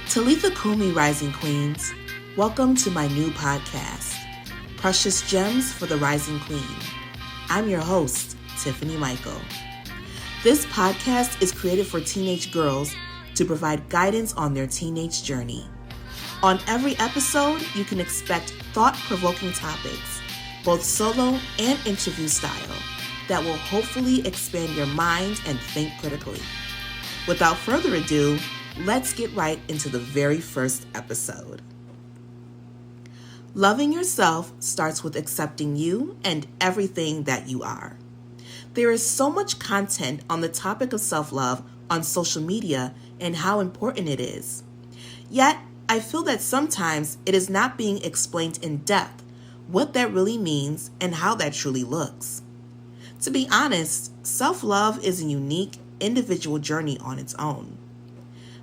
Talitha Kumi Rising Queens, welcome to my new podcast, Precious Gems for the Rising Queen. I'm your host, Tiffany Michael. This podcast is created for teenage girls to provide guidance on their teenage journey. On every episode, you can expect thought-provoking topics, both solo and interview style, that will hopefully expand your mind and think critically. Without further ado, let's get right into the very first episode. Loving yourself starts with accepting you and everything that you are. There is so much content on the topic of self-love on social media and how important it is. Yet, I feel that sometimes it is not being explained in depth what that really means and how that truly looks. To be honest, self-love is a unique, individual journey on its own.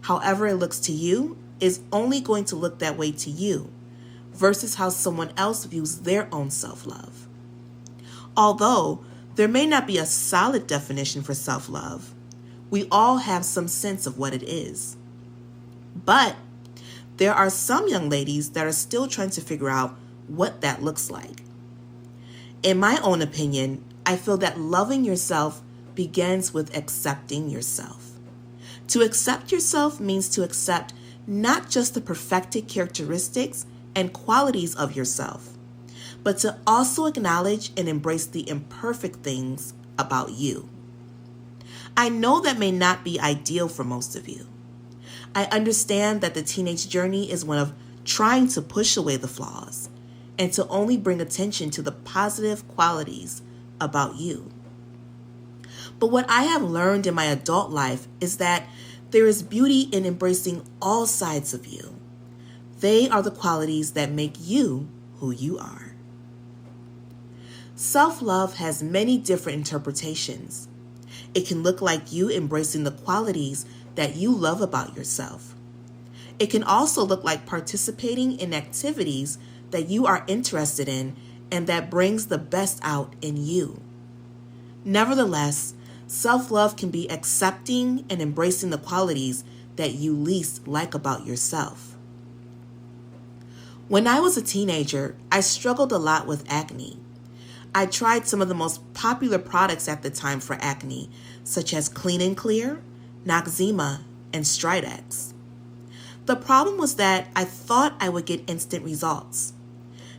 However it looks to you is only going to look that way to you versus how someone else views their own self-love. Although there may not be a solid definition for self-love, we all have some sense of what it is. But there are some young ladies that are still trying to figure out what that looks like. In my own opinion, I feel that loving yourself begins with accepting yourself. To accept yourself means to accept not just the perfected characteristics and qualities of yourself, but to also acknowledge and embrace the imperfect things about you. I know that may not be ideal for most of you. I understand that the teenage journey is one of trying to push away the flaws and to only bring attention to the positive qualities about you. But what I have learned in my adult life is that there is beauty in embracing all sides of you. They are the qualities that make you who you are. Self-love has many different interpretations. It can look like you embracing the qualities that you love about yourself. It can also look like participating in activities that you are interested in and that brings the best out in you. Nevertheless, self-love can be accepting and embracing the qualities that you least like about yourself. When I was a teenager, I struggled a lot with acne. I tried some of the most popular products at the time for acne, such as Clean and Clear, Noxzema, and Stridex. The problem was that I thought I would get instant results,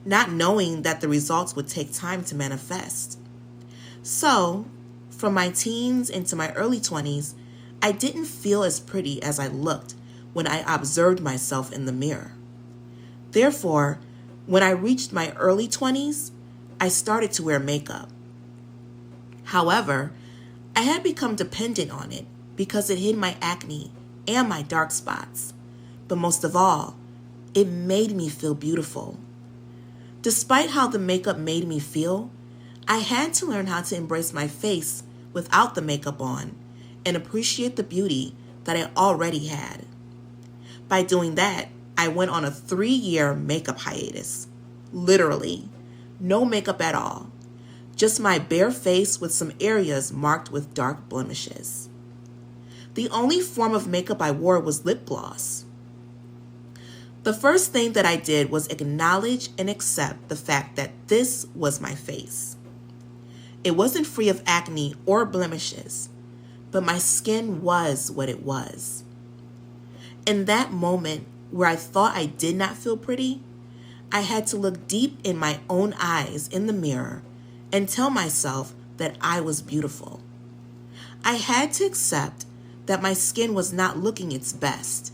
not knowing that the results would take time to manifest. So, from my teens into my early 20s, I didn't feel as pretty as I looked when I observed myself in the mirror. Therefore, when I reached my early 20s, I started to wear makeup. However, I had become dependent on it because it hid my acne and my dark spots. But most of all, it made me feel beautiful. Despite how the makeup made me feel, I had to learn how to embrace my face without the makeup on and appreciate the beauty that I already had. By doing that, I went on a 3-year makeup hiatus. Literally, no makeup at all. Just my bare face with some areas marked with dark blemishes. The only form of makeup I wore was lip gloss. The first thing that I did was acknowledge and accept the fact that this was my face. It wasn't free of acne or blemishes, but my skin was what it was. In that moment where I thought I did not feel pretty, I had to look deep in my own eyes in the mirror and tell myself that I was beautiful. I had to accept that my skin was not looking its best,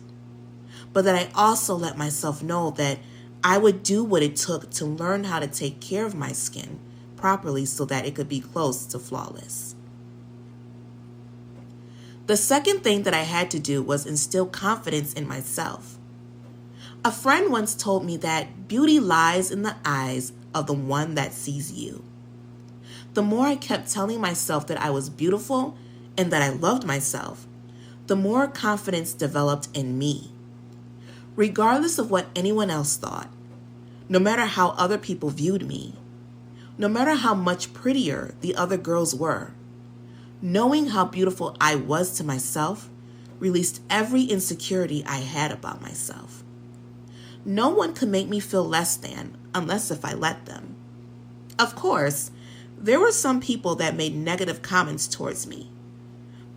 but that I also let myself know that I would do what it took to learn how to take care of my skin properly so that it could be close to flawless. The second thing that I had to do was instill confidence in myself. A friend once told me that beauty lies in the eyes of the one that sees you. The more I kept telling myself that I was beautiful and that I loved myself, the more confidence developed in me. Regardless of what anyone else thought, no matter how other people viewed me, no matter how much prettier the other girls were, knowing how beautiful I was to myself released every insecurity I had about myself. No one could make me feel less than unless if I let them. Of course, there were some people that made negative comments towards me,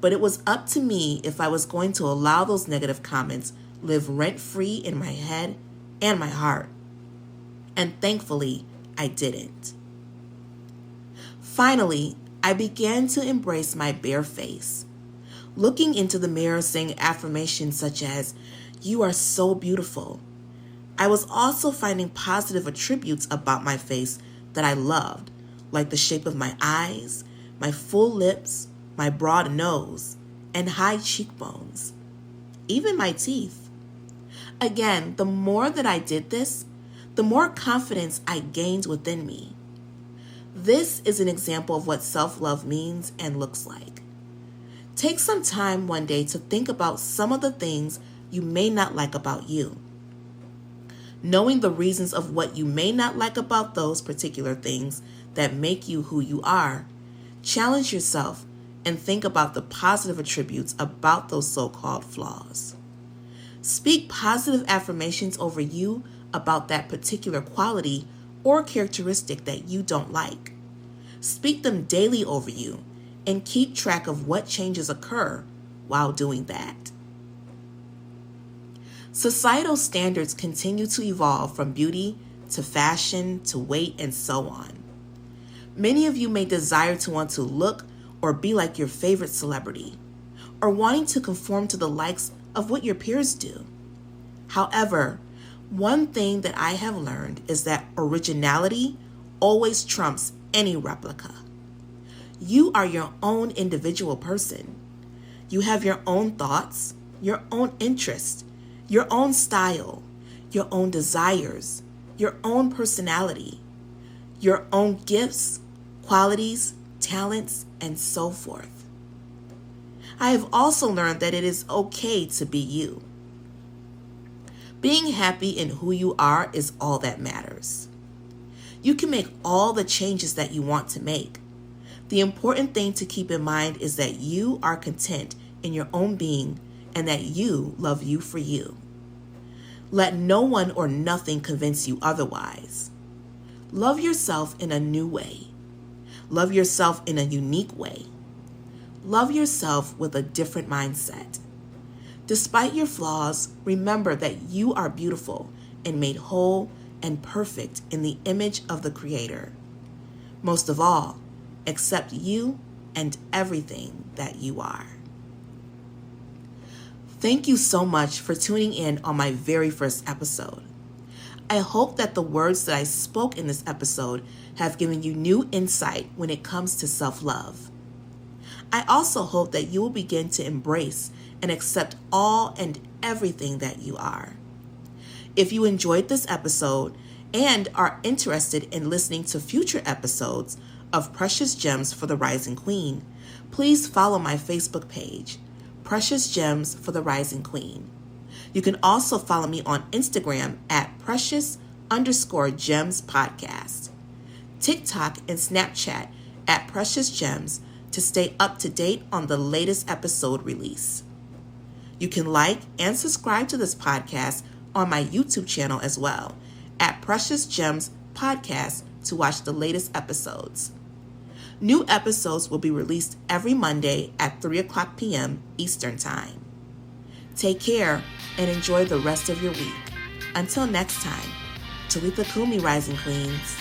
but it was up to me if I was going to allow those negative comments live rent-free in my head and my heart. And thankfully, I didn't. Finally, I began to embrace my bare face, looking into the mirror saying affirmations such as, "You are so beautiful." I was also finding positive attributes about my face that I loved, like the shape of my eyes, my full lips, my broad nose, and high cheekbones, even my teeth. Again, the more that I did this, the more confidence I gained within me. This is an example of what self-love means and looks like. Take some time one day to think about some of the things you may not like about you. Knowing the reasons of what you may not like about those particular things that make you who you are, challenge yourself and think about the positive attributes about those so-called flaws. Speak positive affirmations over you about that particular quality or characteristic that you don't like. Speak them daily over you and keep track of what changes occur while doing that. Societal standards continue to evolve from beauty to fashion to weight and so on. Many of you may desire to want to look or be like your favorite celebrity, or wanting to conform to the likes of what your peers do. However, one thing that I have learned is that originality always trumps any replica. You are your own individual person. You have your own thoughts, your own interests, your own style, your own desires, your own personality, your own gifts, qualities, talents, and so forth. I have also learned that it is okay to be you. Being happy in who you are is all that matters. You can make all the changes that you want to make. The important thing to keep in mind is that you are content in your own being and that you love you for you. Let no one or nothing convince you otherwise. Love yourself in a new way. Love yourself in a unique way. Love yourself with a different mindset. Despite your flaws, remember that you are beautiful and made whole and perfect in the image of the Creator. Most of all, accept you and everything that you are. Thank you so much for tuning in on my very first episode. I hope that the words that I spoke in this episode have given you new insight when it comes to self-love. I also hope that you will begin to embrace and accept all and everything that you are. If you enjoyed this episode and are interested in listening to future episodes of Precious Gems for the Rising Queen, please follow my Facebook page, Precious Gems for the Rising Queen. You can also follow me on Instagram at Precious_Gems Podcast, TikTok and Snapchat at Precious Gems to stay up to date on the latest episode release. You can like and subscribe to this podcast on my YouTube channel as well at Precious Gems Podcast to watch the latest episodes. New episodes will be released every Monday at 3:00 p.m. Eastern Time. Take care and enjoy the rest of your week. Until next time, Talitha Kumi, Rising Queens.